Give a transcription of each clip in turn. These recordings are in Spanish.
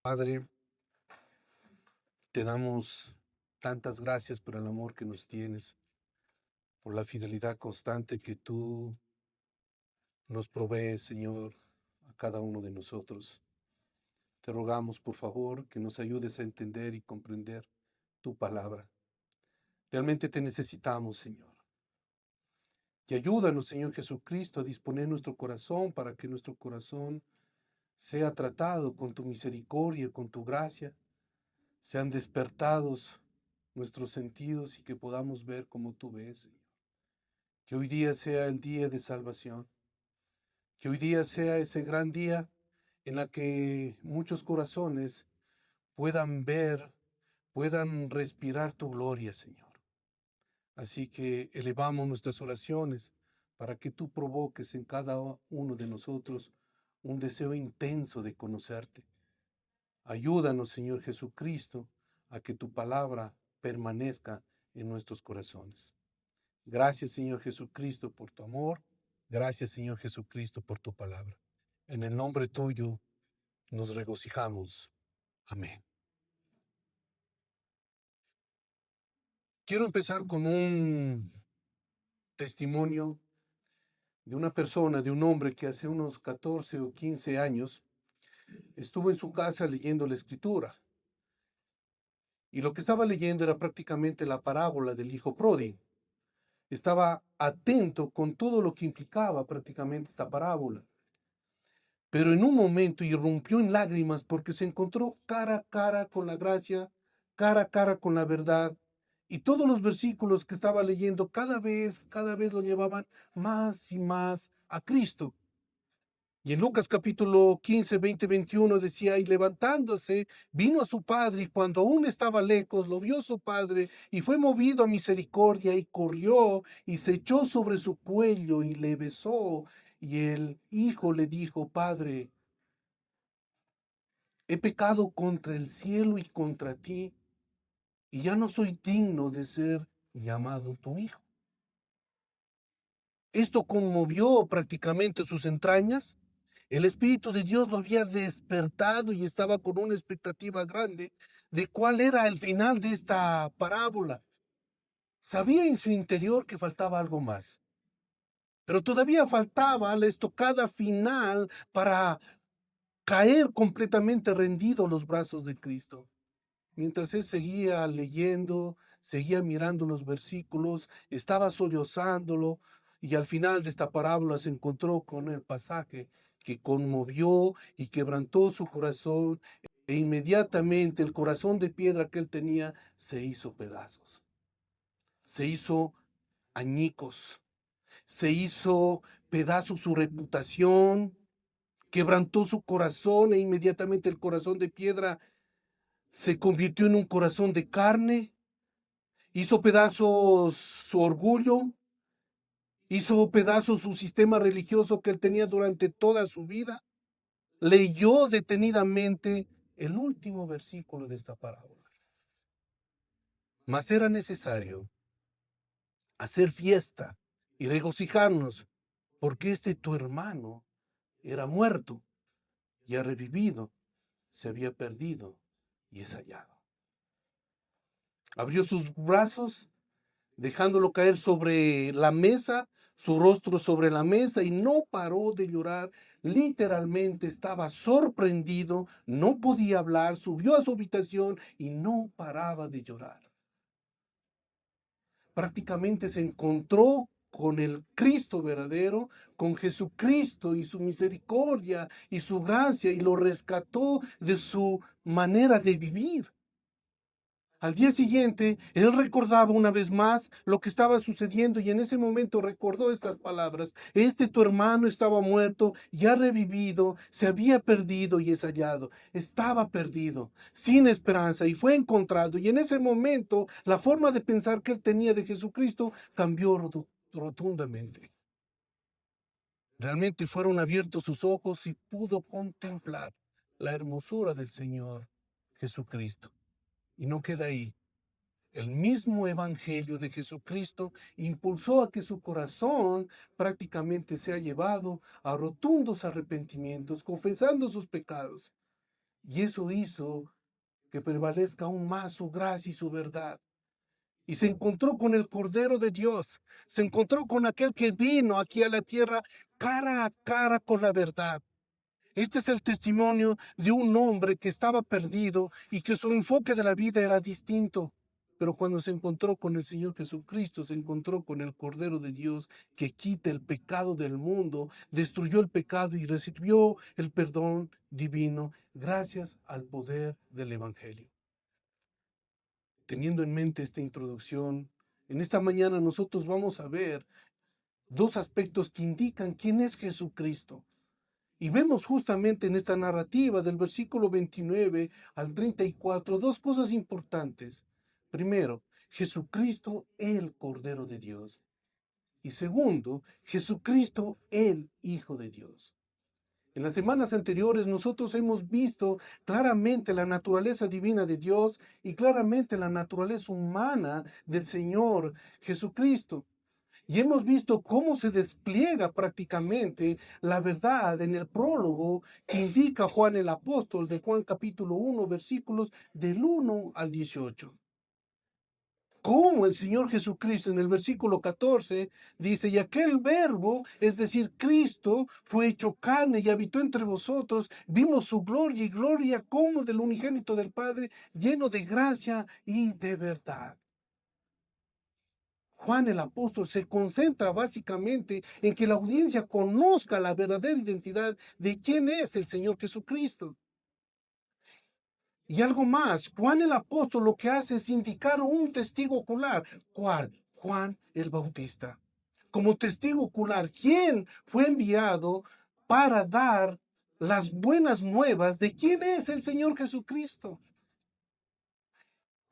Padre, te damos tantas gracias por el amor que nos tienes, por la fidelidad constante que tú nos provees, Señor, a cada uno de nosotros. Te rogamos, por favor, que nos ayudes a entender y comprender tu palabra. Realmente te necesitamos, Señor. Y ayúdanos, Señor Jesucristo, a disponer nuestro corazón para que nuestro corazón sea tratado con tu misericordia, con tu gracia, sean despertados nuestros sentidos y que podamos ver como tú ves, Señor. Que hoy día sea el día de salvación, que hoy día sea ese gran día en la que muchos corazones puedan ver, puedan respirar tu gloria, Señor. Así que elevamos nuestras oraciones para que tú provoques en cada uno de nosotros un deseo intenso de conocerte. Ayúdanos, Señor Jesucristo, a que tu palabra permanezca en nuestros corazones. Gracias, Señor Jesucristo, por tu amor. Gracias, Señor Jesucristo, por tu palabra. En el nombre tuyo nos regocijamos. Amén. Quiero empezar con un testimonio de una persona, de un hombre que hace unos 14 o 15 años estuvo en su casa leyendo la escritura. Y lo que estaba leyendo era prácticamente la parábola del hijo pródigo. Estaba atento con todo lo que implicaba prácticamente esta parábola. Pero en un momento irrumpió en lágrimas porque se encontró cara a cara con la gracia, cara a cara con la verdad, y todos los versículos que estaba leyendo cada vez lo llevaban más y más a Cristo. Y en Lucas capítulo 15, 20, 21 decía, y levantándose, vino a su padre, y cuando aún estaba lejos, lo vio su padre, y fue movido a misericordia, y corrió, y se echó sobre su cuello, y le besó. Y el hijo le dijo, Padre, he pecado contra el cielo y contra ti, y ya no soy digno de ser llamado tu hijo. Esto conmovió prácticamente sus entrañas. El Espíritu de Dios lo había despertado y estaba con una expectativa grande de cuál era el final de esta parábola. Sabía en su interior que faltaba algo más, pero todavía faltaba la estocada final para caer completamente rendido a los brazos de Cristo. Mientras él seguía leyendo, seguía mirando los versículos, estaba sollozándolo, y al final de esta parábola se encontró con el pasaje que conmovió y quebrantó su corazón, e inmediatamente el corazón de piedra que él tenía se hizo pedazos, se hizo añicos, se hizo pedazos su reputación, quebrantó su corazón, e inmediatamente el corazón de piedra se convirtió en un corazón de carne, hizo pedazos su orgullo, hizo pedazos su sistema religioso que él tenía durante toda su vida. Leyó detenidamente el último versículo de esta parábola. Mas era necesario hacer fiesta y regocijarnos, porque este tu hermano era muerto y ha revivido, se había perdido y es hallado. Abrió sus brazos, dejándolo caer sobre la mesa, su rostro sobre la mesa, y no paró de llorar. Literalmente estaba sorprendido, no podía hablar, subió a su habitación y no paraba de llorar. Prácticamente se encontró con el Cristo verdadero, con Jesucristo y su misericordia y su gracia, y lo rescató de su manera de vivir. Al día siguiente, él recordaba una vez más lo que estaba sucediendo, y en ese momento recordó estas palabras: este tu hermano estaba muerto y ha revivido, se había perdido y es hallado. Estaba perdido, sin esperanza, y fue encontrado. Y en ese momento la forma de pensar que él tenía de Jesucristo cambió rotundamente. Realmente fueron abiertos sus ojos y pudo contemplar la hermosura del Señor Jesucristo. Y no queda ahí. El mismo evangelio de Jesucristo impulsó a que su corazón prácticamente sea llevado a rotundos arrepentimientos, confesando sus pecados. Y eso hizo que prevalezca aún más su gracia y su verdad. Y se encontró con el Cordero de Dios, se encontró con aquel que vino aquí a la tierra cara a cara con la verdad. Este es el testimonio de un hombre que estaba perdido y que su enfoque de la vida era distinto. Pero cuando se encontró con el Señor Jesucristo, se encontró con el Cordero de Dios que quita el pecado del mundo, destruyó el pecado y recibió el perdón divino gracias al poder del Evangelio. Teniendo en mente esta introducción, en esta mañana nosotros vamos a ver dos aspectos que indican quién es Jesucristo. Y vemos justamente en esta narrativa del versículo 29 al 34 dos cosas importantes. Primero, Jesucristo el Cordero de Dios. Y segundo, Jesucristo el Hijo de Dios. En las semanas anteriores nosotros hemos visto claramente la naturaleza divina de Dios y claramente la naturaleza humana del Señor Jesucristo. Y hemos visto cómo se despliega prácticamente la verdad en el prólogo que indica Juan el apóstol de Juan capítulo 1, versículos del 1 al 18. Cómo el Señor Jesucristo en el versículo 14 dice, y aquel verbo, es decir, Cristo, fue hecho carne y habitó entre vosotros, vimos su gloria y gloria como del unigénito del Padre, lleno de gracia y de verdad. Juan el apóstol se concentra básicamente en que la audiencia conozca la verdadera identidad de quién es el Señor Jesucristo. Y algo más, Juan el apóstol lo que hace es indicar un testigo ocular. ¿Cuál? Juan el Bautista. Como testigo ocular, ¿quién fue enviado para dar las buenas nuevas de quién es el Señor Jesucristo?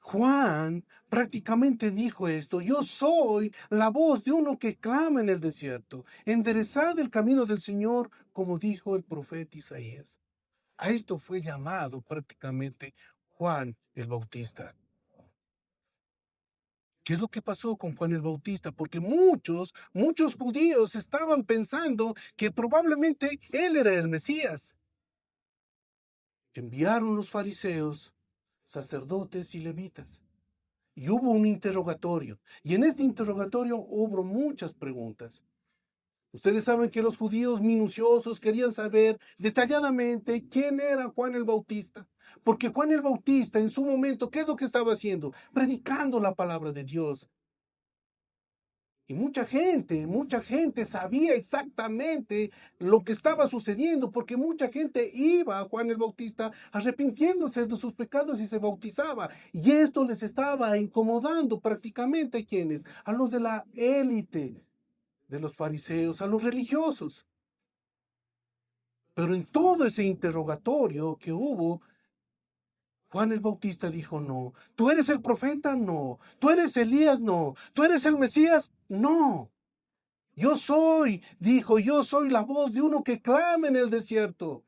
Juan prácticamente dijo esto, yo soy la voz de uno que clama en el desierto, enderezad el camino del Señor, como dijo el profeta Isaías. A esto fue llamado prácticamente Juan el Bautista. ¿Qué es lo que pasó con Juan el Bautista? Porque muchos judíos estaban pensando que probablemente él era el Mesías. Enviaron los fariseos, sacerdotes y levitas. Y hubo un interrogatorio. Y en este interrogatorio hubo muchas preguntas. Ustedes saben que los judíos minuciosos querían saber detalladamente quién era Juan el Bautista. Porque Juan el Bautista en su momento, ¿qué es lo que estaba haciendo? Predicando la palabra de Dios. Y mucha gente sabía exactamente lo que estaba sucediendo, porque mucha gente iba a Juan el Bautista arrepintiéndose de sus pecados y se bautizaba. Y esto les estaba incomodando prácticamente a quienes, a los de la élite de los fariseos, a los religiosos. Pero en todo ese interrogatorio que hubo, Juan el Bautista dijo, no. ¿Tú eres el profeta? No. ¿Tú eres Elías? No. ¿Tú eres el Mesías? No. Yo soy, dijo, yo soy la voz de uno que clama en el desierto.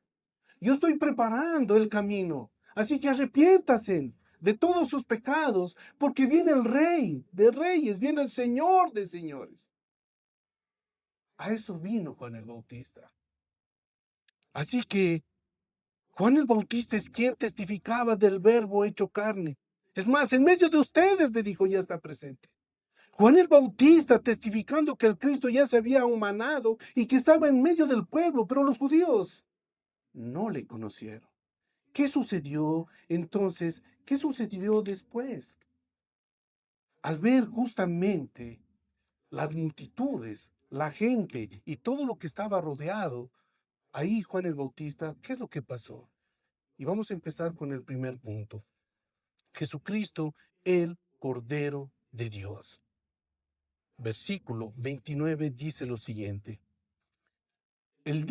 Yo estoy preparando el camino. Así que arrepiéntase de todos sus pecados, porque viene el Rey de Reyes, viene el Señor de Señores. A eso vino Juan el Bautista. Así que Juan el Bautista es quien testificaba del verbo hecho carne. Es más, en medio de ustedes, le dijo, ya está presente. Juan el Bautista testificando que el Cristo ya se había humanado y que estaba en medio del pueblo, pero los judíos no le conocieron. ¿Qué sucedió entonces? ¿Qué sucedió después? Al ver justamente las multitudes, la gente y todo lo que estaba rodeado, ahí Juan el Bautista, ¿qué es lo que pasó? Y vamos a empezar con el primer punto. Jesucristo, el Cordero de Dios. Versículo 29 dice lo siguiente. El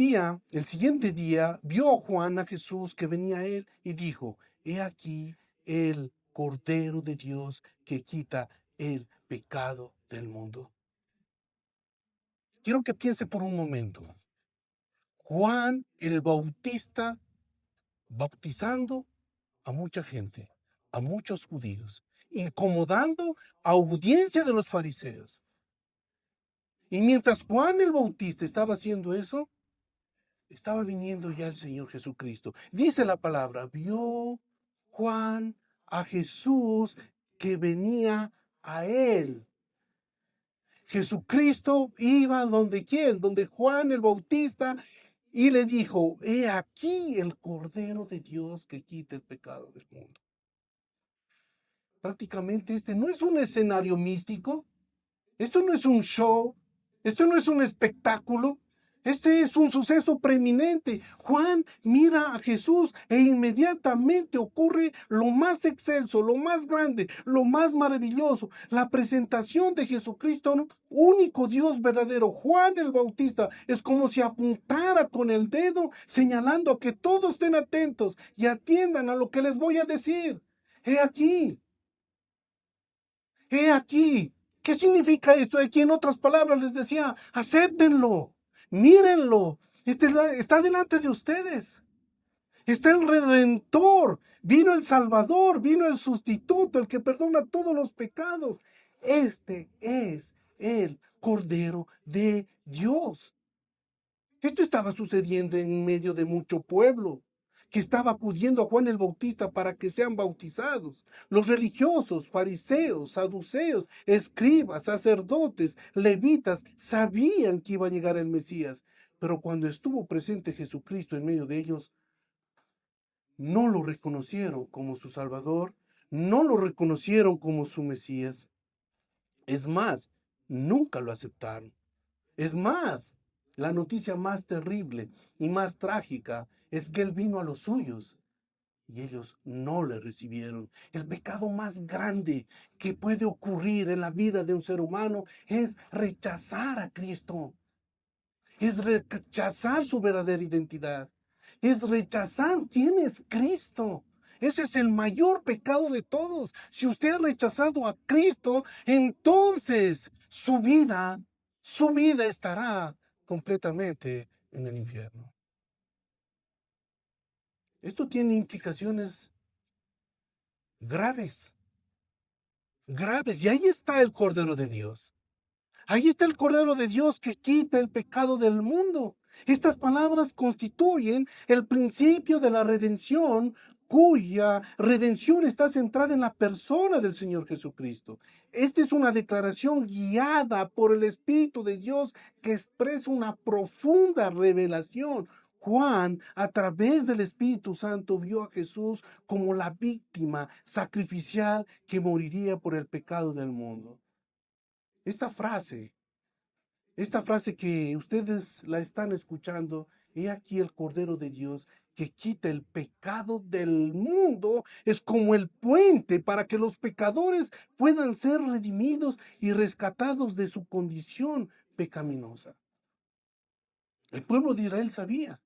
siguiente día, vio Juan a Jesús que venía a él y dijo, he aquí el Cordero de Dios que quita el pecado del mundo. Quiero que piense por un momento. Juan el Bautista bautizando a mucha gente, a muchos judíos, incomodando a audiencia de los fariseos. Y mientras Juan el Bautista estaba haciendo eso, Estaba viniendo ya el Señor Jesucristo. Dice la palabra, vio Juan a Jesús que venía a él. Jesucristo iba donde quién, donde Juan el Bautista, y le dijo, he aquí el Cordero de Dios que quita el pecado del mundo. Prácticamente este no es un escenario místico, esto no es un show, esto no es un espectáculo, este es un suceso preeminente. Juan mira a Jesús e inmediatamente ocurre lo más excelso, lo más grande, lo más maravilloso. La presentación de Jesucristo, ¿no? Único Dios verdadero. Juan el Bautista es como si apuntara con el dedo señalando a que todos estén atentos y atiendan a lo que les voy a decir. He aquí, he aquí. ¿Qué significa esto? Aquí en otras palabras les decía, acéptenlo, mírenlo, está delante de ustedes. Está el Redentor, vino el Salvador, vino el sustituto, el que perdona todos los pecados. Este es el Cordero de Dios. Esto estaba sucediendo en medio de mucho pueblo que estaba acudiendo a Juan el Bautista para que sean bautizados. Los religiosos, fariseos, saduceos, escribas, sacerdotes, levitas, sabían que iba a llegar el Mesías, pero cuando estuvo presente Jesucristo en medio de ellos, no lo reconocieron como su Salvador, no lo reconocieron como su Mesías. Es más, nunca lo aceptaron. Es más, la noticia más terrible y más trágica es que Él vino a los suyos y ellos no le recibieron. El pecado más grande que puede ocurrir en la vida de un ser humano es rechazar a Cristo, es rechazar su verdadera identidad, es rechazar quién es Cristo. Ese es el mayor pecado de todos. Si usted ha rechazado a Cristo, entonces su vida estará completamente en el infierno. Esto tiene implicaciones graves, graves. Y ahí está el Cordero de Dios. Ahí está el Cordero de Dios que quita el pecado del mundo. Estas palabras constituyen el principio de la redención, cuya redención está centrada en la persona del Señor Jesucristo. Esta es una declaración guiada por el Espíritu de Dios que expresa una profunda revelación. Juan, a través del Espíritu Santo, vio a Jesús como la víctima sacrificial que moriría por el pecado del mundo. Esta frase que ustedes la están escuchando, he aquí el Cordero de Dios que quita el pecado del mundo, es como el puente para que los pecadores puedan ser redimidos y rescatados de su condición pecaminosa. El pueblo de Israel sabía.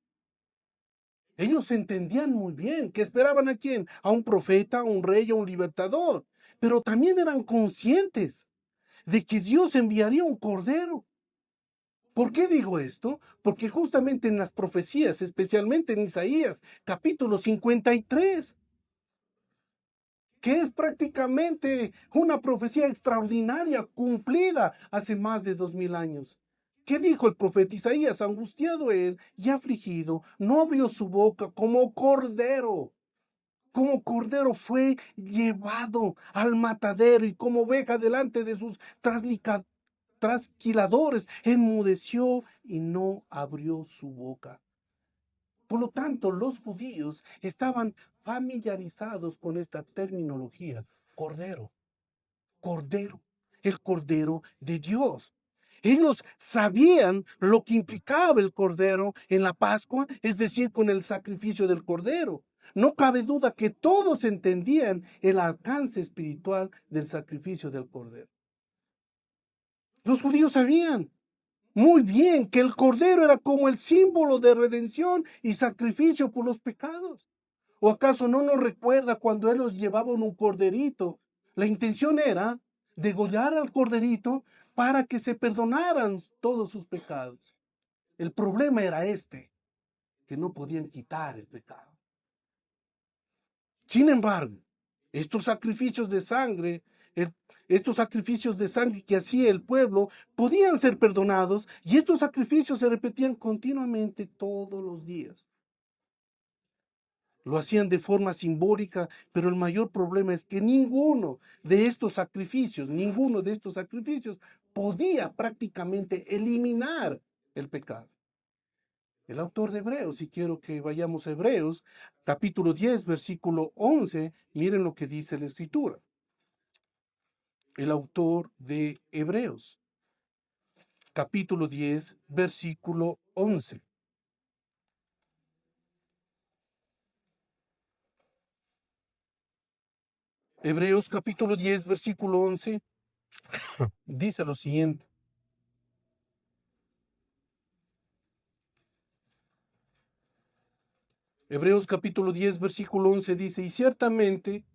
Ellos entendían muy bien que esperaban a quién, a un profeta, a un rey, a un libertador, pero también eran conscientes de que Dios enviaría un cordero. ¿Por qué digo esto? Porque justamente en las profecías, especialmente en Isaías, capítulo 53, que es prácticamente una profecía extraordinaria cumplida hace más de 2000 años. ¿Qué dijo el profeta Isaías? Angustiado él y afligido, no abrió su boca como cordero. Como cordero fue llevado al matadero y como oveja delante de sus trasquiladores, enmudeció y no abrió su boca. Por lo tanto, los judíos estaban familiarizados con esta terminología, cordero, cordero, el cordero de Dios. Ellos sabían lo que implicaba el cordero en la Pascua, es decir, con el sacrificio del cordero. No cabe duda que todos entendían el alcance espiritual del sacrificio del cordero. Los judíos sabían muy bien que el cordero era como el símbolo de redención y sacrificio por los pecados. ¿O acaso no nos recuerda cuando ellos llevaban un corderito? La intención era degollar al corderito para que se perdonaran todos sus pecados. El problema era que no podían quitar el pecado. Sin embargo, estos sacrificios de sangre, Estos sacrificios de sangre que hacía el pueblo podían ser perdonados y estos sacrificios se repetían continuamente todos los días. Lo hacían de forma simbólica, pero el mayor problema es que ninguno de estos sacrificios podía prácticamente eliminar el pecado. El autor de Hebreos, si quiero que vayamos a Hebreos, capítulo 10, versículo 11, miren lo que dice la Escritura. El autor de Hebreos, capítulo 10, versículo 11. Hebreos capítulo 10, versículo 11, dice lo siguiente. Hebreos capítulo 10, versículo 11 dice, y ciertamente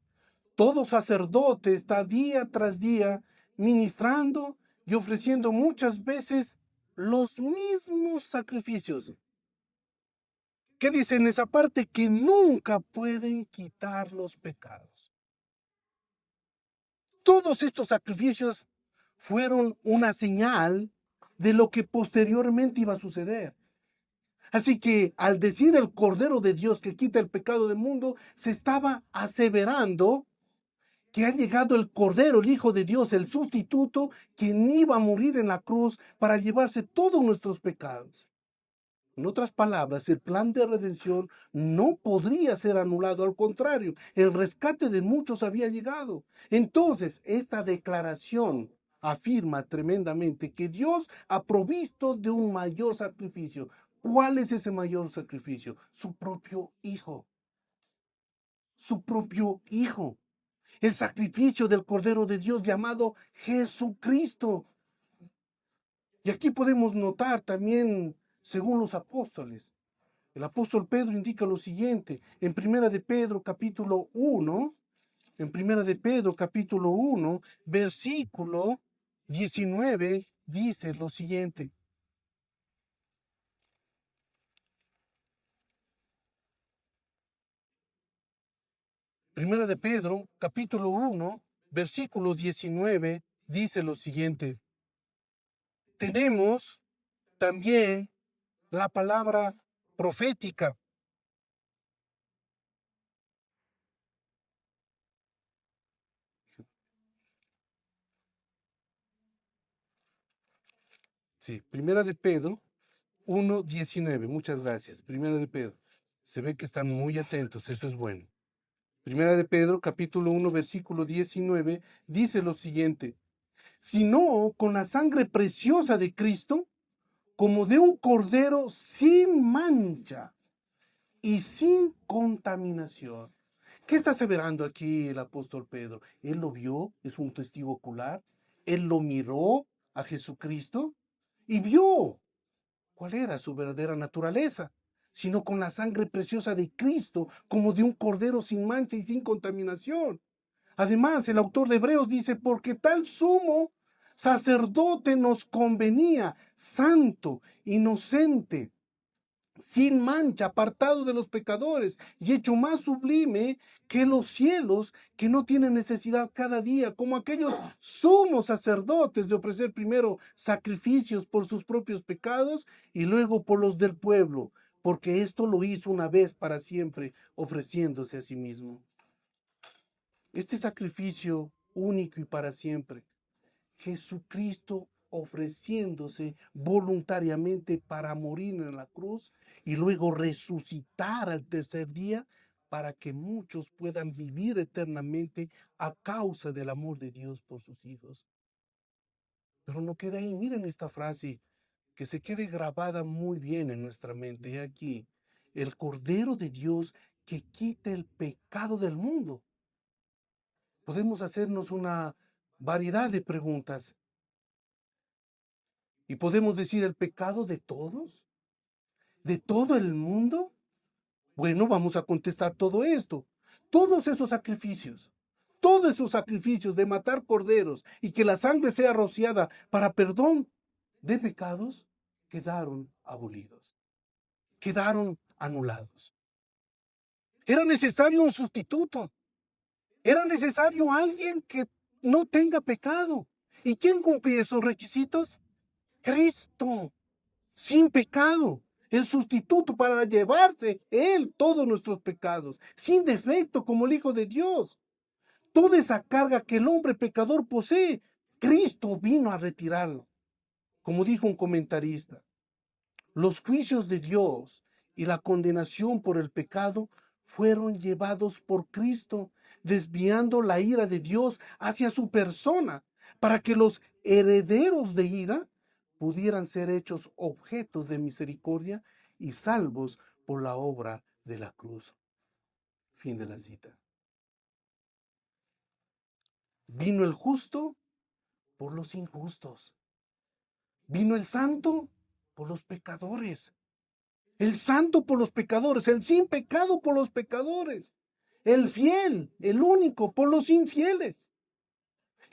todo sacerdote está día tras día ministrando y ofreciendo muchas veces los mismos sacrificios. ¿Qué dice en esa parte? Que nunca pueden quitar los pecados. Todos estos sacrificios fueron una señal de lo que posteriormente iba a suceder. Así que al decir el Cordero de Dios que quita el pecado del mundo, se estaba aseverando que ha llegado el Cordero, el Hijo de Dios, el sustituto, quien iba a morir en la cruz para llevarse todos nuestros pecados. En otras palabras, el plan de redención no podría ser anulado, al contrario, el rescate de muchos había llegado. Entonces, esta declaración afirma tremendamente que Dios ha provisto de un mayor sacrificio. ¿Cuál es ese mayor sacrificio? Su propio Hijo. Su propio Hijo. El sacrificio del Cordero de Dios llamado Jesucristo. Y aquí podemos notar también, según los apóstoles, el apóstol Pedro indica lo siguiente, en Primera de Pedro capítulo 1, versículo 19, dice lo siguiente. Primera de Pedro, capítulo 1, versículo 19, dice lo siguiente. Tenemos también la palabra profética. Sí, Primera de Pedro 1:19. Muchas gracias. Primera de Pedro. Se ve que están muy atentos, eso es bueno. Primera de Pedro, capítulo 1, versículo 19, dice lo siguiente. Sino con la sangre preciosa de Cristo, como de un cordero sin mancha y sin contaminación. ¿Qué está aseverando aquí el apóstol Pedro? Él lo vio, es un testigo ocular. Él lo miró a Jesucristo y vio cuál era su verdadera naturaleza, sino con la sangre preciosa de Cristo, como de un cordero sin mancha y sin contaminación. Además, el autor de Hebreos dice, porque tal sumo sacerdote nos convenía, santo, inocente, sin mancha, apartado de los pecadores y hecho más sublime que los cielos, que no tienen necesidad cada día, como aquellos sumos sacerdotes, de ofrecer primero sacrificios por sus propios pecados y luego por los del pueblo, porque esto lo hizo una vez para siempre, ofreciéndose a sí mismo. Este sacrificio único y para siempre, Jesucristo ofreciéndose voluntariamente para morir en la cruz y luego resucitar al tercer día para que muchos puedan vivir eternamente a causa del amor de Dios por sus hijos. Pero no queda ahí, miren esta frase, que se quede grabada muy bien en nuestra mente. Y aquí, el Cordero de Dios que quita el pecado del mundo. Podemos hacernos una variedad de preguntas. Y podemos decir, ¿el pecado de todos? ¿De todo el mundo? Bueno, vamos a contestar todo esto. Todos esos sacrificios de matar corderos y que la sangre sea rociada para perdón de pecados, quedaron abolidos, quedaron anulados. Era necesario un sustituto. Era necesario alguien que no tenga pecado. ¿Y quién cumple esos requisitos? Cristo, sin pecado. El sustituto para llevarse Él todos nuestros pecados, sin defecto como el Hijo de Dios. Toda esa carga que el hombre pecador posee, Cristo vino a retirarlo. Como dijo un comentarista, los juicios de Dios y la condenación por el pecado fueron llevados por Cristo, desviando la ira de Dios hacia su persona, para que los herederos de ira pudieran ser hechos objetos de misericordia y salvos por la obra de la cruz. Fin de la cita. Vino el justo por los injustos. Vino el santo por los pecadores. El santo por los pecadores, el sin pecado por los pecadores. El fiel, el único, por los infieles.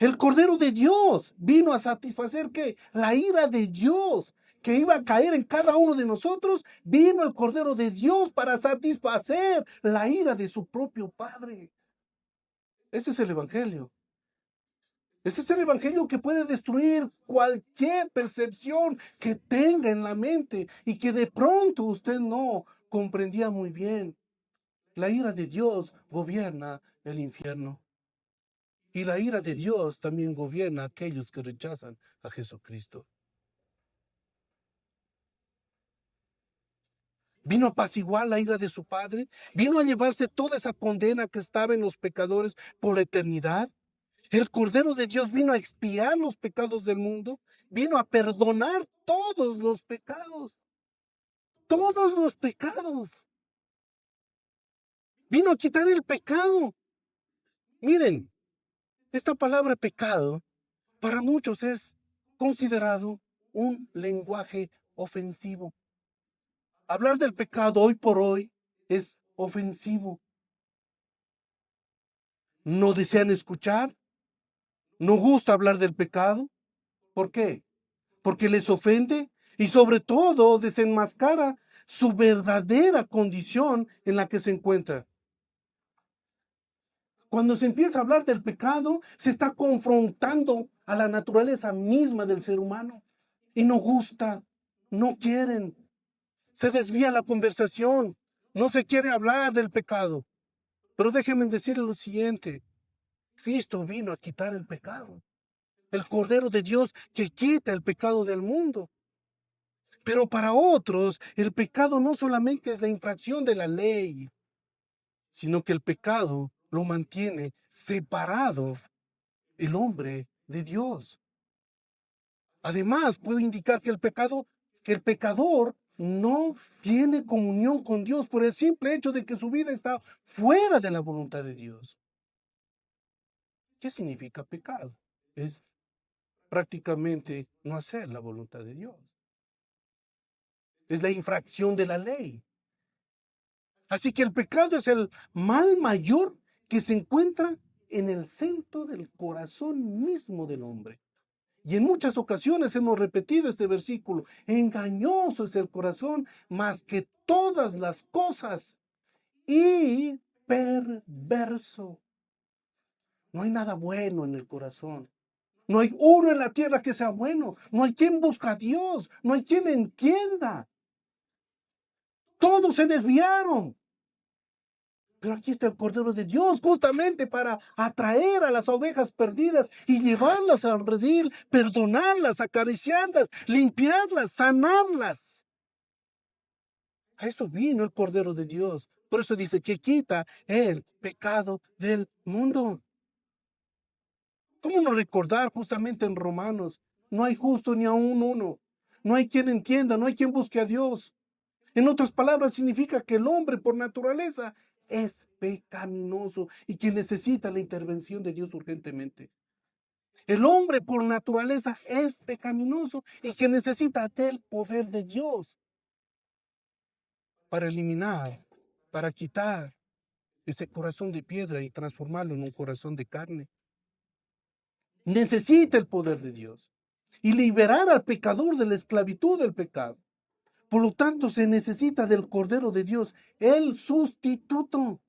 El Cordero de Dios vino a satisfacer ¿qué? La ira de Dios que iba a caer en cada uno de nosotros. Vino el Cordero de Dios para satisfacer la ira de su propio Padre. Ese es el Evangelio. Ese es el Evangelio que puede destruir cualquier percepción que tenga en la mente y que de pronto usted no comprendía muy bien. La ira de Dios gobierna el infierno. Y la ira de Dios también gobierna a aquellos que rechazan a Jesucristo. Vino a apaciguar la ira de su Padre. Vino a llevarse toda esa condena que estaba en los pecadores por la eternidad. El Cordero de Dios vino a expiar los pecados del mundo. Vino a perdonar todos los pecados. Todos los pecados. Vino a quitar el pecado. Miren, esta palabra pecado para muchos es considerado un lenguaje ofensivo. Hablar del pecado hoy por hoy es ofensivo. No desean escuchar, no gusta hablar del pecado. ¿Por qué? Porque les ofende y sobre todo desenmascara su verdadera condición en la que se encuentra. Cuando se empieza a hablar del pecado, se está confrontando a la naturaleza misma del ser humano. Y no gusta, no quieren. Se desvía la conversación, no se quiere hablar del pecado. Pero déjenme decirles lo siguiente, Cristo vino a quitar el pecado. El Cordero de Dios que quita el pecado del mundo. Pero para otros, el pecado no solamente es la infracción de la ley, sino que el pecado lo mantiene separado el hombre de Dios. Además, puedo indicar que el pecador no tiene comunión con Dios por el simple hecho de que su vida está fuera de la voluntad de Dios. ¿Qué significa pecado? Es prácticamente no hacer la voluntad de Dios. Es la infracción de la ley. Así que el pecado es el mal mayor que se encuentra en el centro del corazón mismo del hombre. Y en muchas ocasiones hemos repetido este versículo. Engañoso es el corazón más que todas las cosas y perverso. No hay nada bueno en el corazón. No hay uno en la tierra que sea bueno. No hay quien busque a Dios. No hay quien entienda. Todos se desviaron. Pero aquí está el Cordero de Dios justamente para atraer a las ovejas perdidas y llevarlas al redil, perdonarlas, acariciarlas, limpiarlas, sanarlas. A eso vino el Cordero de Dios. Por eso dice que quita el pecado del mundo. ¿Cómo no recordar justamente en Romanos? No hay justo ni aún uno. No hay quien entienda, no hay quien busque a Dios. En otras palabras, significa que el hombre por naturaleza es pecaminoso y que necesita la intervención de Dios urgentemente. El hombre por naturaleza es pecaminoso y que necesita del poder de Dios para eliminar, para quitar ese corazón de piedra y transformarlo en un corazón de carne. Necesita el poder de Dios y liberar al pecador de la esclavitud del pecado. Por lo tanto, se necesita del Cordero de Dios, el sustituto.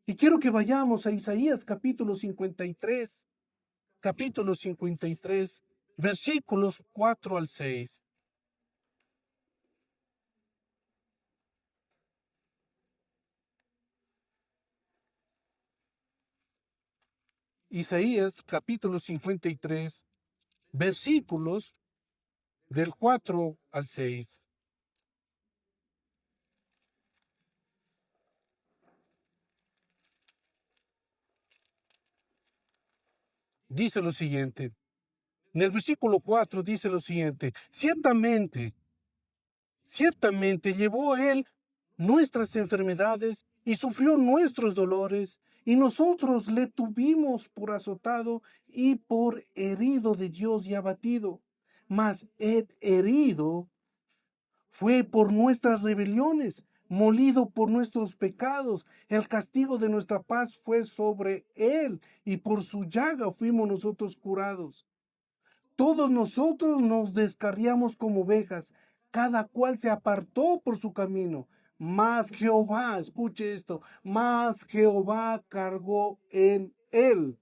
Y quiero que vayamos a Isaías capítulo 53. capítulo 53, versículos 4 al 6. Isaías capítulo 53, versículos del 4 al 6. Dice lo siguiente. En el versículo 4 dice lo siguiente. Ciertamente llevó él nuestras enfermedades y sufrió nuestros dolores, y nosotros le tuvimos por azotado y por herido de Dios y abatido. Mas el herido fue por nuestras rebeliones, molido por nuestros pecados. El castigo de nuestra paz fue sobre él, y por su llaga fuimos nosotros curados. Todos nosotros nos descarriamos como ovejas, cada cual se apartó por su camino. Mas Jehová, escuche esto, mas Jehová cargó en él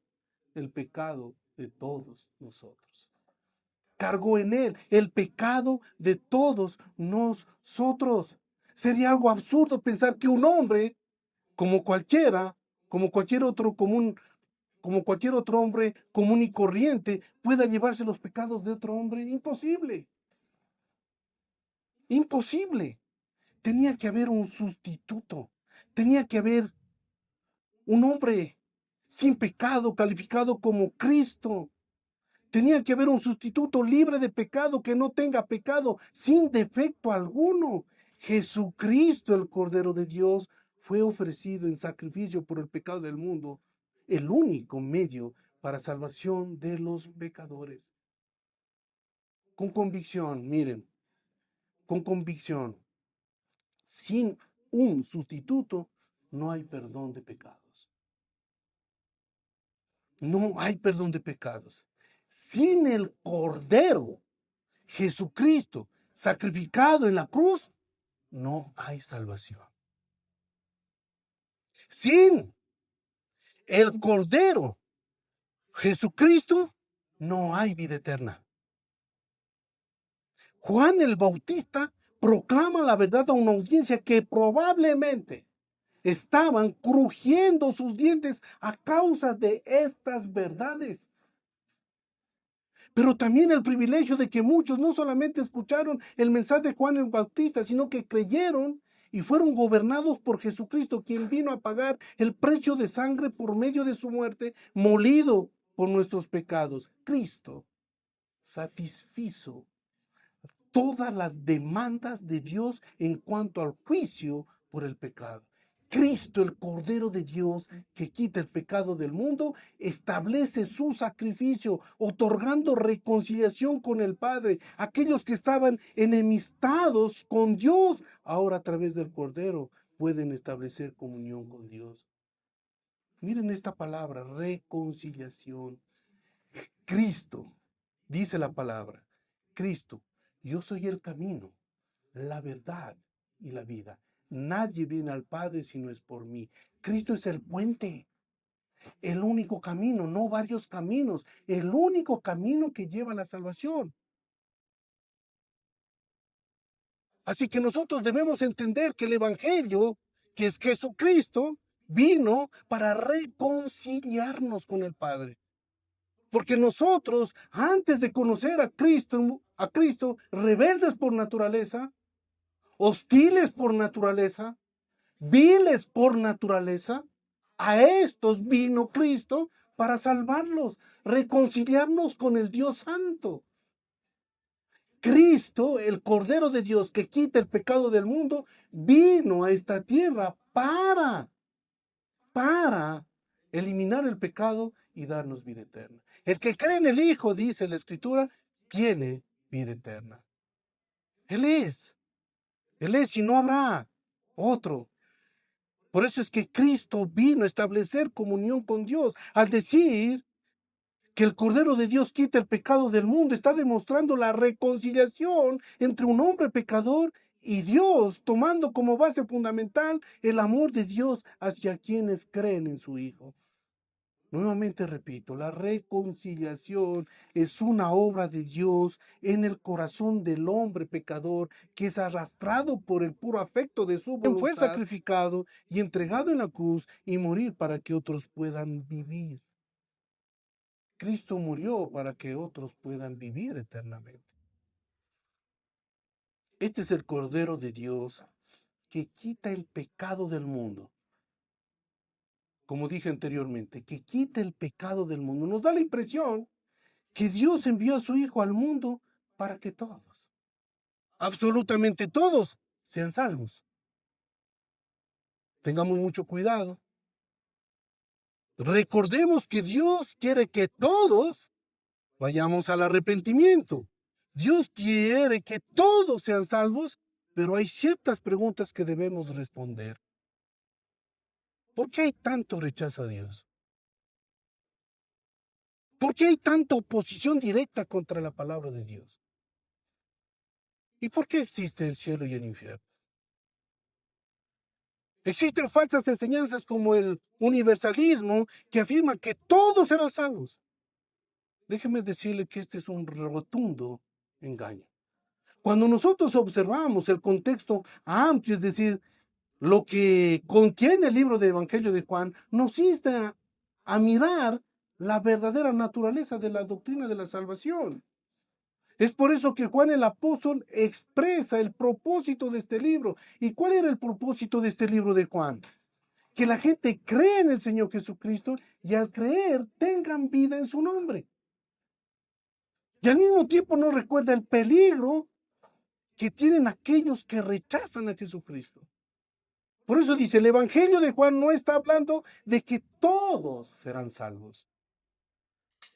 el pecado de todos nosotros. Cargó en él el pecado de todos nosotros. Sería algo absurdo pensar que un hombre, como cualquiera, como cualquier otro común, como cualquier otro hombre común y corriente, pueda llevarse los pecados de otro hombre. Imposible. Imposible. Tenía que haber un sustituto. Tenía que haber un hombre sin pecado, calificado como Cristo. Tenía que haber un sustituto libre de pecado, que no tenga pecado, sin defecto alguno. Jesucristo, el Cordero de Dios, fue ofrecido en sacrificio por el pecado del mundo, el único medio para salvación de los pecadores. Con convicción, miren, con convicción, sin un sustituto no hay perdón de pecados. No hay perdón de pecados. Sin el Cordero, Jesucristo, sacrificado en la cruz, no hay salvación. Sin el Cordero, Jesucristo, no hay vida eterna. Juan el Bautista proclama la verdad a una audiencia que probablemente estaban crujiendo sus dientes a causa de estas verdades. Pero también el privilegio de que muchos no solamente escucharon el mensaje de Juan el Bautista, sino que creyeron y fueron gobernados por Jesucristo, quien vino a pagar el precio de sangre por medio de su muerte, molido por nuestros pecados. Cristo satisfizo todas las demandas de Dios en cuanto al juicio por el pecado. Cristo, el Cordero de Dios, que quita el pecado del mundo, establece su sacrificio, otorgando reconciliación con el Padre. Aquellos que estaban enemistados con Dios, ahora a través del Cordero pueden establecer comunión con Dios. Miren esta palabra, reconciliación. Cristo, dice la palabra, Cristo, yo soy el camino, la verdad y la vida. Nadie viene al Padre si no es por mí. Cristo es el puente, el único camino, no varios caminos, el único camino que lleva a la salvación. Así que nosotros debemos entender que el Evangelio, que es Jesucristo, vino para reconciliarnos con el Padre. Porque nosotros, antes de conocer a Cristo, rebeldes por naturaleza, hostiles por naturaleza, viles por naturaleza, a estos vino Cristo para salvarlos, reconciliarnos con el Dios Santo. Cristo, el Cordero de Dios que quita el pecado del mundo, vino a esta tierra para eliminar el pecado y darnos vida eterna. El que cree en el Hijo, dice la Escritura, tiene vida eterna. Él es y no habrá otro. Por eso es que Cristo vino a establecer comunión con Dios. Al decir que el Cordero de Dios quita el pecado del mundo, está demostrando la reconciliación entre un hombre pecador y Dios, tomando como base fundamental el amor de Dios hacia quienes creen en su Hijo. Nuevamente repito, la reconciliación es una obra de Dios en el corazón del hombre pecador que es arrastrado por el puro afecto de su voluntad. Fue sacrificado y entregado en la cruz y morir para que otros puedan vivir. Cristo murió para que otros puedan vivir eternamente. Este es el Cordero de Dios que quita el pecado del mundo. Como dije anteriormente, que quita el pecado del mundo. Nos da la impresión que Dios envió a su Hijo al mundo para que todos, absolutamente todos, sean salvos. Tengamos mucho cuidado. Recordemos que Dios quiere que todos vayamos al arrepentimiento. Dios quiere que todos sean salvos, pero hay ciertas preguntas que debemos responder. ¿Por qué hay tanto rechazo a Dios? ¿Por qué hay tanta oposición directa contra la palabra de Dios? ¿Y por qué existe el cielo y el infierno? Existen falsas enseñanzas como el universalismo que afirma que todos serán salvos. Déjeme decirle que este es un rotundo engaño. Cuando nosotros observamos el contexto amplio, es decir, lo que contiene el libro del Evangelio de Juan, nos insta a mirar la verdadera naturaleza de la doctrina de la salvación. Es por eso que Juan el apóstol expresa el propósito de este libro. ¿Y cuál era el propósito de este libro de Juan? Que la gente cree en el Señor Jesucristo y al creer tengan vida en su nombre. Y al mismo tiempo nos recuerda el peligro que tienen aquellos que rechazan a Jesucristo. Por eso dice, el Evangelio de Juan no está hablando de que todos serán salvos,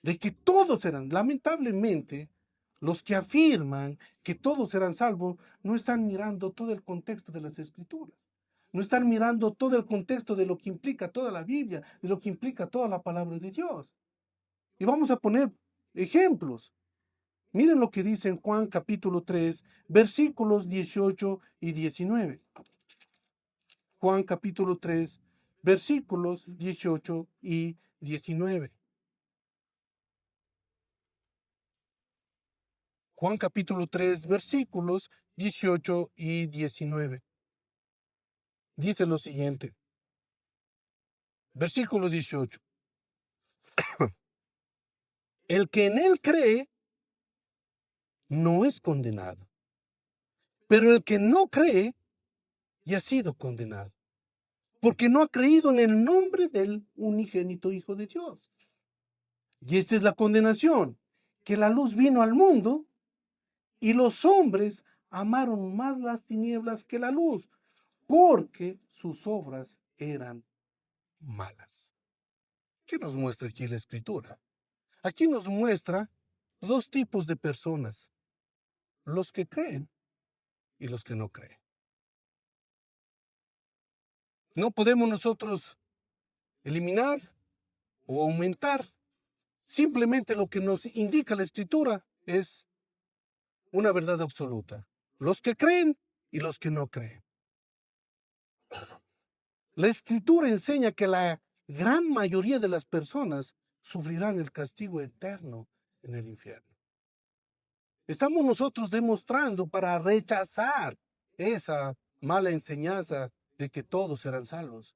de que todos serán. Lamentablemente, los que afirman que todos serán salvos no están mirando todo el contexto de las Escrituras. No están mirando todo el contexto de lo que implica toda la Biblia, de lo que implica toda la palabra de Dios. Y vamos a poner ejemplos. Miren lo que dice en Juan capítulo 3, versículos 18 y 19. Juan capítulo 3, versículos 18 y 19. Juan capítulo 3, versículos 18 y 19. Dice lo siguiente. Versículo 18. El que en él cree no es condenado, pero el que no cree ya ha sido condenado, porque no ha creído en el nombre del unigénito Hijo de Dios. Y esta es la condenación, que la luz vino al mundo y los hombres amaron más las tinieblas que la luz, porque sus obras eran malas. ¿Qué nos muestra aquí la Escritura? Aquí nos muestra dos tipos de personas, los que creen y los que no creen. No podemos nosotros eliminar o aumentar. Simplemente lo que nos indica la Escritura es una verdad absoluta. Los que creen y los que no creen. La Escritura enseña que la gran mayoría de las personas sufrirán el castigo eterno en el infierno. Estamos nosotros demostrando para rechazar esa mala enseñanza de que todos serán salvos.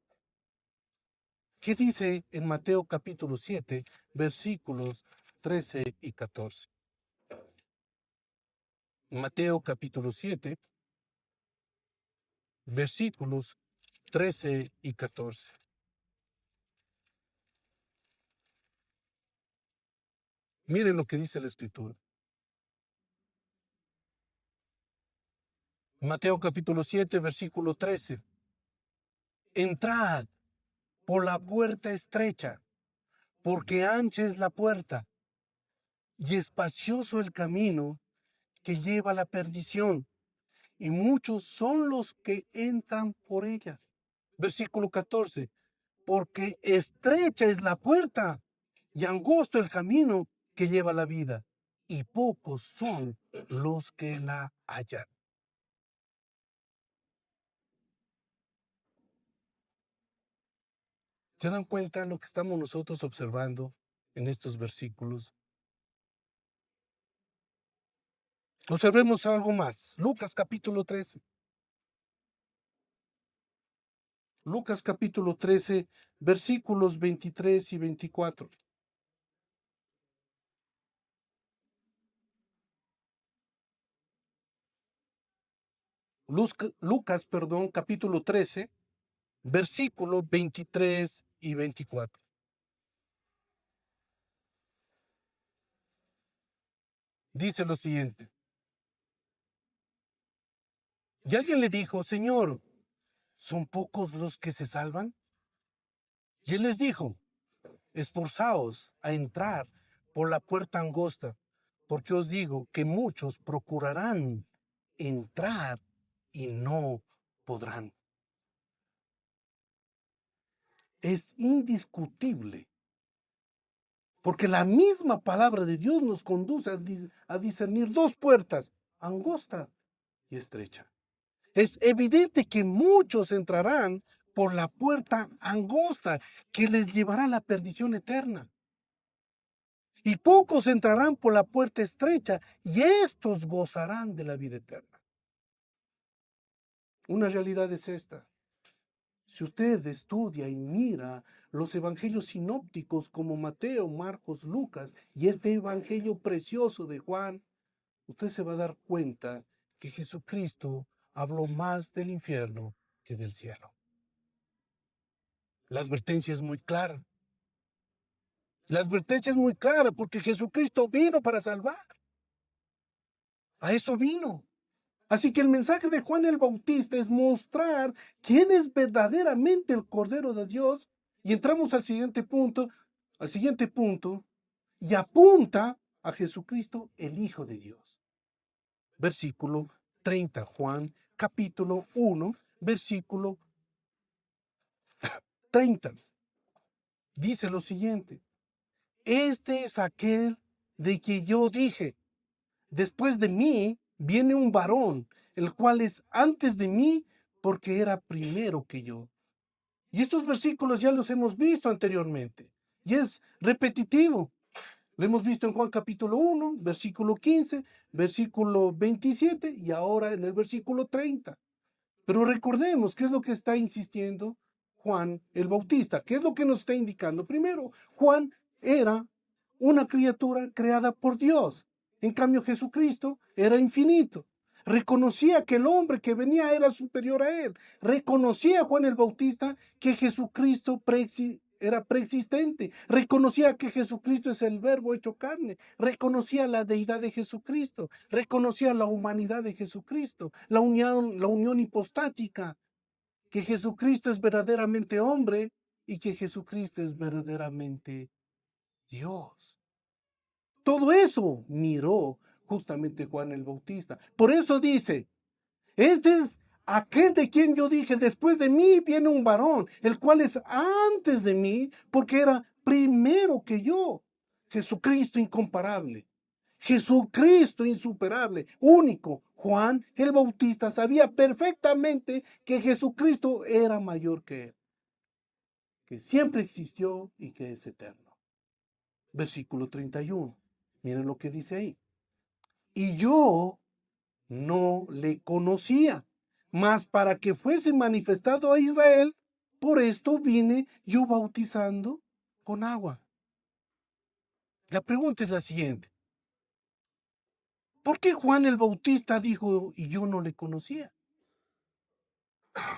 ¿Qué dice en Mateo capítulo 7, versículos 13 y 14? Mateo capítulo 7, versículos 13 y 14. Miren lo que dice la Escritura. Mateo capítulo 7, versículo 13. Entrad por la puerta estrecha, porque ancha es la puerta y espacioso el camino que lleva a la perdición, y muchos son los que entran por ella. Versículo 14. Porque estrecha es la puerta y angosto el camino que lleva a la vida, y pocos son los que la hallan. ¿Se dan cuenta lo que estamos nosotros observando en estos versículos? Observemos algo más. Lucas capítulo 13. Lucas capítulo 13, versículos 23 y 24. Lucas, capítulo 13, versículos 23 y 24. Dice lo siguiente. Y alguien le dijo, Señor, ¿son pocos los que se salvan? Y él les dijo, esforzaos a entrar por la puerta angosta, porque os digo que muchos procurarán entrar y no podrán. Es indiscutible, porque la misma palabra de Dios nos conduce a discernir dos puertas, angosta y estrecha. Es evidente que muchos entrarán por la puerta angosta que les llevará a la perdición eterna. Y pocos entrarán por la puerta estrecha y estos gozarán de la vida eterna. Una realidad es esta. Si usted estudia y mira los evangelios sinópticos como Mateo, Marcos, Lucas y este evangelio precioso de Juan, usted se va a dar cuenta que Jesucristo habló más del infierno que del cielo. La advertencia es muy clara. La advertencia es muy clara porque Jesucristo vino para salvar. A eso vino. Así que el mensaje de Juan el Bautista es mostrar quién es verdaderamente el Cordero de Dios. Y entramos al siguiente punto, y apunta a Jesucristo, el Hijo de Dios. Versículo 30, Juan capítulo 1, versículo 30. Dice lo siguiente, este es aquel de que yo dije, después de mí viene un varón, el cual es antes de mí, porque era primero que yo. Y estos versículos ya los hemos visto anteriormente. Y es repetitivo. Lo hemos visto en Juan capítulo 1, versículo 15, versículo 27 y ahora en el versículo 30. Pero recordemos qué es lo que está insistiendo Juan el Bautista. ¿Qué es lo que nos está indicando? Primero, Juan era una criatura creada por Dios. En cambio, Jesucristo era infinito. Reconocía que el hombre que venía era superior a él. Reconocía Juan el Bautista que Jesucristo era preexistente. Reconocía que Jesucristo es el verbo hecho carne. Reconocía la deidad de Jesucristo. Reconocía la humanidad de Jesucristo. La unión hipostática. Que Jesucristo es verdaderamente hombre y que Jesucristo es verdaderamente Dios. Todo eso miró justamente Juan el Bautista. Por eso dice, este es aquel de quien yo dije, después de mí viene un varón, el cual es antes de mí, porque era primero que yo. Jesucristo incomparable. Jesucristo insuperable, único. Juan el Bautista sabía perfectamente que Jesucristo era mayor que él, que siempre existió y que es eterno. Versículo 31. Miren lo que dice ahí. Y yo no le conocía, mas para que fuese manifestado a Israel, por esto vine yo bautizando con agua. La pregunta es la siguiente. ¿Por qué Juan el Bautista dijo y yo no le conocía?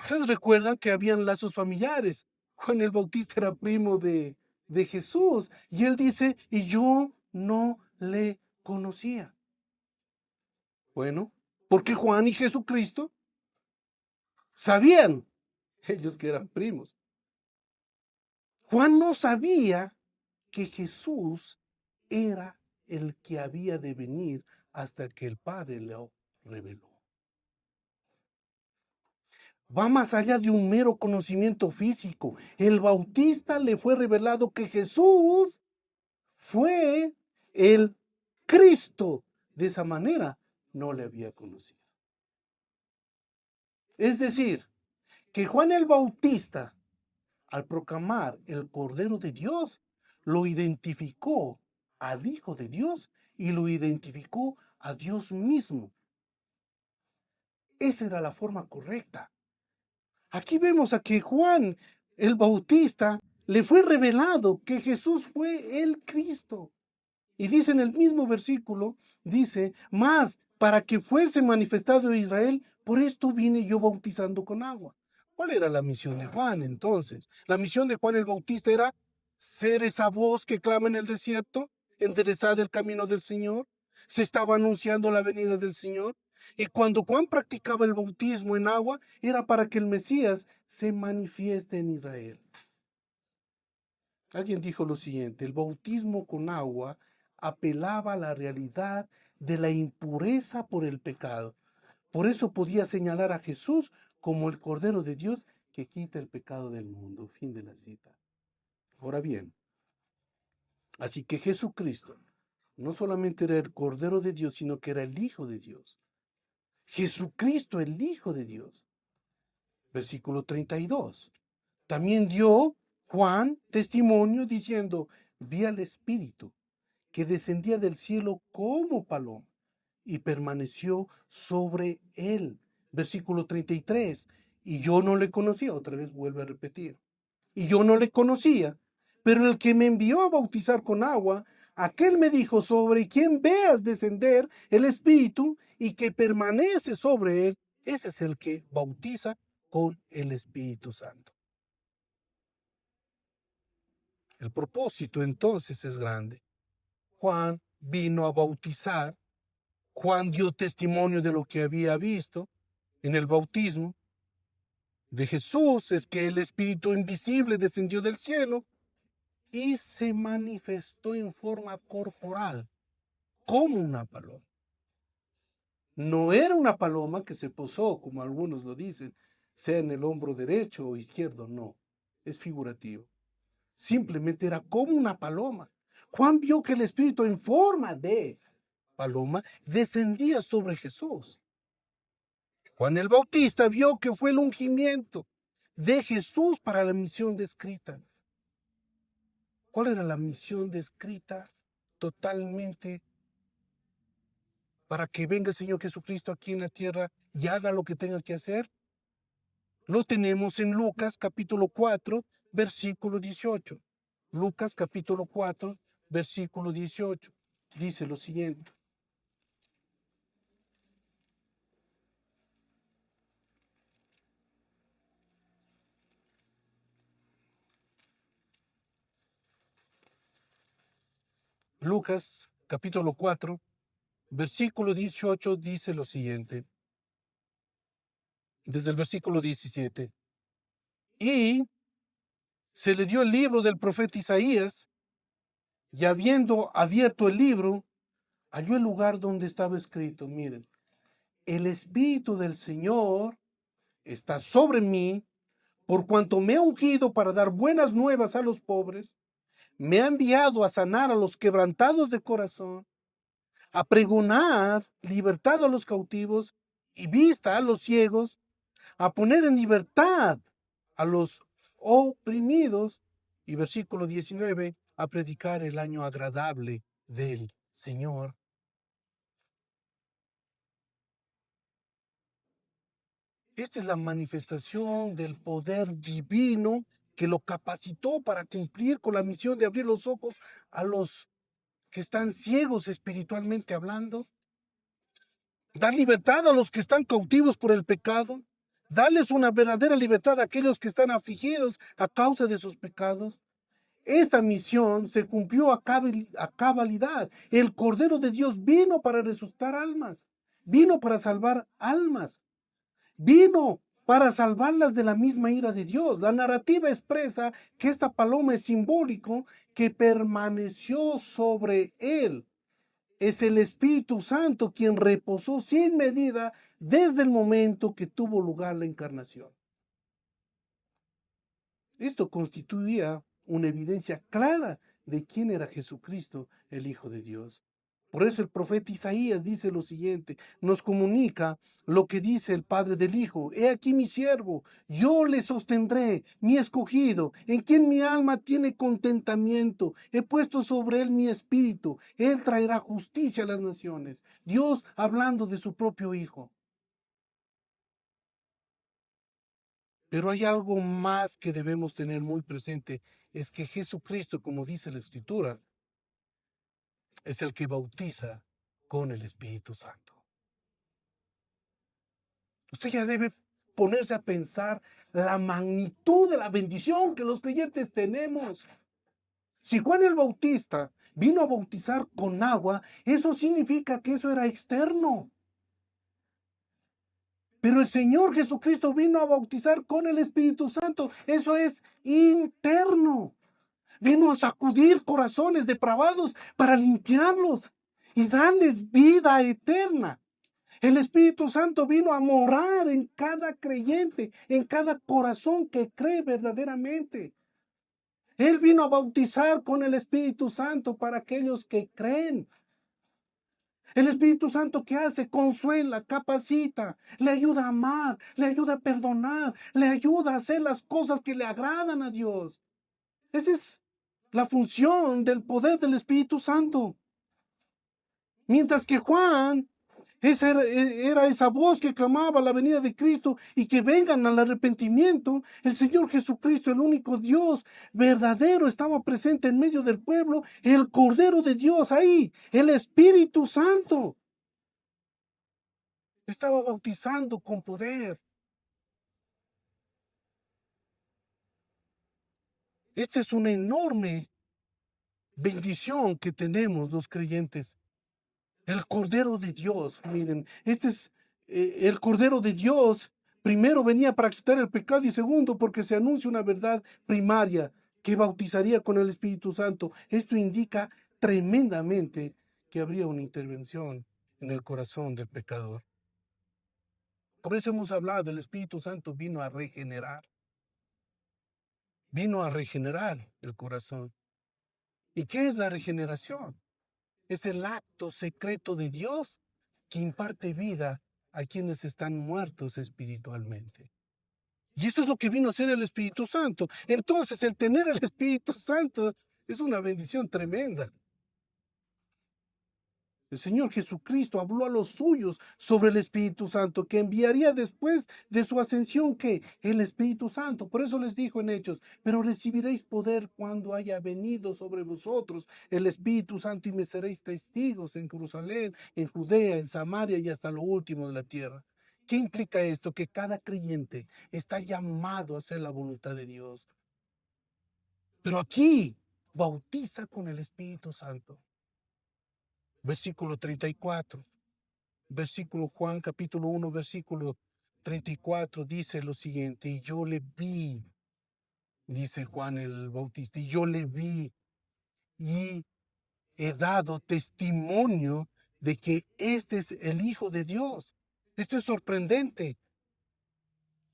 Ustedes recuerdan que habían lazos familiares. Juan el Bautista era primo de Jesús y él dice y yo no le conocía. Bueno, porque Juan y Jesucristo sabían ellos que eran primos. Juan no sabía que Jesús era el que había de venir hasta que el Padre lo reveló. Va más allá de un mero conocimiento físico. El Bautista le fue revelado que Jesús fue el Cristo. De esa manera no le había conocido. Es decir, que Juan el Bautista al proclamar el Cordero de Dios, lo identificó al Hijo de Dios y lo identificó a Dios mismo. Esa era la forma correcta. Aquí vemos a que Juan el Bautista le fue revelado que Jesús fue el Cristo. Y dice en el mismo versículo, dice, más para que fuese manifestado en Israel, por esto vine yo bautizando con agua. ¿Cuál era la misión de Juan entonces? La misión de Juan el Bautista era ser esa voz que clama en el desierto, enderezad el camino del Señor. Se estaba anunciando la venida del Señor. Y cuando Juan practicaba el bautismo en agua, era para que el Mesías se manifieste en Israel. Alguien dijo lo siguiente: el bautismo con agua apelaba a la realidad de la impureza por el pecado. Por eso podía señalar a Jesús como el Cordero de Dios que quita el pecado del mundo. Fin de la cita. Ahora bien, así que Jesucristo no solamente era el Cordero de Dios, sino que era el Hijo de Dios. Jesucristo, el Hijo de Dios. Versículo 32. También dio Juan testimonio diciendo: vi al Espíritu que descendía del cielo como paloma y permaneció sobre él. Versículo 33. Y yo no le conocía, otra vez vuelve a repetir. Y yo no le conocía, pero el que me envió a bautizar con agua, aquel me dijo: sobre quien veas descender el Espíritu y que permanece sobre él, ese es el que bautiza con el Espíritu Santo. El propósito entonces es grande. Juan vino a bautizar. Juan dio testimonio de lo que había visto en el bautismo de Jesús, es que el Espíritu invisible descendió del cielo y se manifestó en forma corporal, como una paloma. No era una paloma que se posó, como algunos lo dicen, sea en el hombro derecho o izquierdo, no, es figurativo. Simplemente era como una paloma. Juan vio que el Espíritu en forma de paloma descendía sobre Jesús. Juan el Bautista vio que fue el ungimiento de Jesús para la misión descrita. ¿Cuál era la misión descrita? Totalmente para que venga el Señor Jesucristo aquí en la tierra y haga lo que tenga que hacer. Lo tenemos en Lucas capítulo 4, versículo 18. Lucas capítulo 4, versículo 18. Dice lo siguiente: Lucas capítulo 4, versículo 18 dice lo siguiente, desde el versículo 17. Y se le dio el libro del profeta Isaías, y habiendo abierto el libro, halló el lugar donde estaba escrito, miren, el Espíritu del Señor está sobre mí, por cuanto me ha ungido para dar buenas nuevas a los pobres, me ha enviado a sanar a los quebrantados de corazón, a pregonar libertad a los cautivos y vista a los ciegos, a poner en libertad a los oprimidos, y versículo 19, a predicar el año agradable del Señor. Esta es la manifestación del poder divino que lo capacitó para cumplir con la misión de abrir los ojos a los que están ciegos espiritualmente hablando, dar libertad a los que están cautivos por el pecado, darles una verdadera libertad a aquellos que están afligidos a causa de sus pecados. Esta misión se cumplió a cabalidad. El Cordero de Dios vino para resucitar almas, vino para salvar almas, vino para salvarlas de la misma ira de Dios. La narrativa expresa que esta paloma es simbólico que permaneció sobre él. Es el Espíritu Santo quien reposó sin medida desde el momento que tuvo lugar la encarnación. Esto constituía una evidencia clara de quién era Jesucristo, el Hijo de Dios. Por eso el profeta Isaías dice lo siguiente, nos comunica lo que dice el Padre del Hijo. He aquí mi siervo, yo le sostendré, mi escogido, en quien mi alma tiene contentamiento. He puesto sobre él mi espíritu. Él traerá justicia a las naciones. Dios hablando de su propio Hijo. Pero hay algo más que debemos tener muy presente, es que Jesucristo, como dice la Escritura, es el que bautiza con el Espíritu Santo. Usted ya debe ponerse a pensar la magnitud de la bendición que los creyentes tenemos. Si Juan el Bautista vino a bautizar con agua, eso significa que eso era externo. Pero el Señor Jesucristo vino a bautizar con el Espíritu Santo. Eso es interno. Vino a sacudir corazones depravados para limpiarlos y darles vida eterna. El Espíritu Santo vino a morar en cada creyente, en cada corazón que cree verdaderamente. Él vino a bautizar con el Espíritu Santo para aquellos que creen. El Espíritu Santo, ¿qué hace? Consuela, capacita, le ayuda a amar, le ayuda a perdonar, le ayuda a hacer las cosas que le agradan a Dios. Esa es la función del poder del Espíritu Santo. Mientras que Juan, esa era esa voz que clamaba la venida de Cristo y que vengan al arrepentimiento. El Señor Jesucristo, el único Dios verdadero, estaba presente en medio del pueblo. El Cordero de Dios ahí, el Espíritu Santo, estaba bautizando con poder. Esta es una enorme bendición que tenemos los creyentes. El Cordero de Dios, miren, este es el Cordero de Dios. Primero venía para quitar el pecado y segundo porque se anuncia una verdad primaria que bautizaría con el Espíritu Santo. Esto indica tremendamente que habría una intervención en el corazón del pecador. Por eso hemos hablado, el Espíritu Santo vino a regenerar el corazón. ¿Y qué es la regeneración? Es el acto secreto de Dios que imparte vida a quienes están muertos espiritualmente. Y eso es lo que vino a hacer el Espíritu Santo. Entonces, el tener el Espíritu Santo es una bendición tremenda. El Señor Jesucristo habló a los suyos sobre el Espíritu Santo, que enviaría después de su ascensión, que el Espíritu Santo. Por eso les dijo en Hechos, pero recibiréis poder cuando haya venido sobre vosotros el Espíritu Santo y me seréis testigos en Jerusalén, en Judea, en Samaria y hasta lo último de la tierra. ¿Qué implica esto? Que cada creyente está llamado a hacer la voluntad de Dios. Pero aquí bautiza con el Espíritu Santo. Versículo 34. Versículo Juan capítulo 1, versículo 34 dice lo siguiente, y yo le vi, dice Juan el Bautista, y yo le vi y he dado testimonio de que este es el Hijo de Dios. Esto es sorprendente.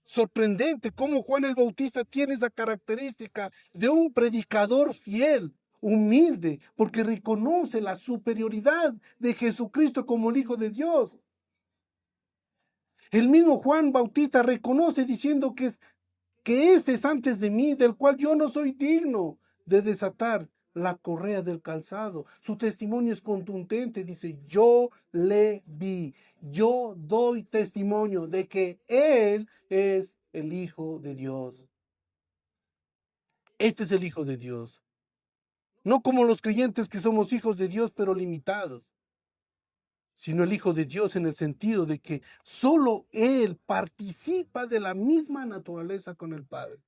Sorprendente cómo Juan el Bautista tiene esa característica de un predicador fiel, humilde, porque reconoce la superioridad de Jesucristo como el Hijo de Dios. El mismo Juan Bautista reconoce diciendo que este es antes de mí, del cual yo no soy digno de desatar la correa del calzado. Su testimonio es contundente, dice, yo le vi, yo doy testimonio de que Él es el Hijo de Dios. Este es el Hijo de Dios. No como los creyentes que somos hijos de Dios, pero limitados, sino el Hijo de Dios en el sentido de que solo Él participa de la misma naturaleza con el Padre.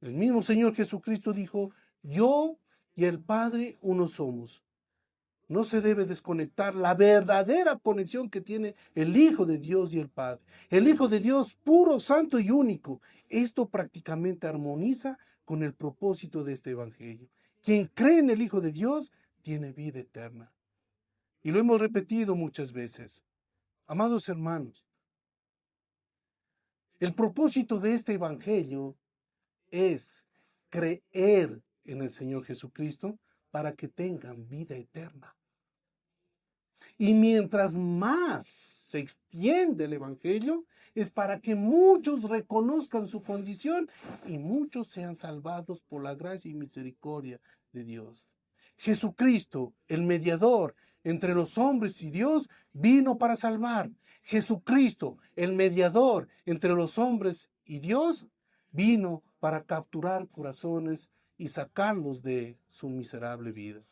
El mismo Señor Jesucristo dijo, yo y el Padre uno somos. No se debe desconectar la verdadera conexión que tiene el Hijo de Dios y el Padre. El Hijo de Dios puro, santo y único. Esto prácticamente armoniza con el propósito de este Evangelio. Quien cree en el Hijo de Dios tiene vida eterna. Y lo hemos repetido muchas veces. Amados hermanos, el propósito de este Evangelio es creer en el Señor Jesucristo para que tengan vida eterna. Y mientras más se extiende el Evangelio, es para que muchos reconozcan su condición y muchos sean salvados por la gracia y misericordia de Dios. Jesucristo, el mediador entre los hombres y Dios, vino para salvar. Jesucristo, el mediador entre los hombres y Dios, vino para capturar corazones y sacarlos de su miserable vida.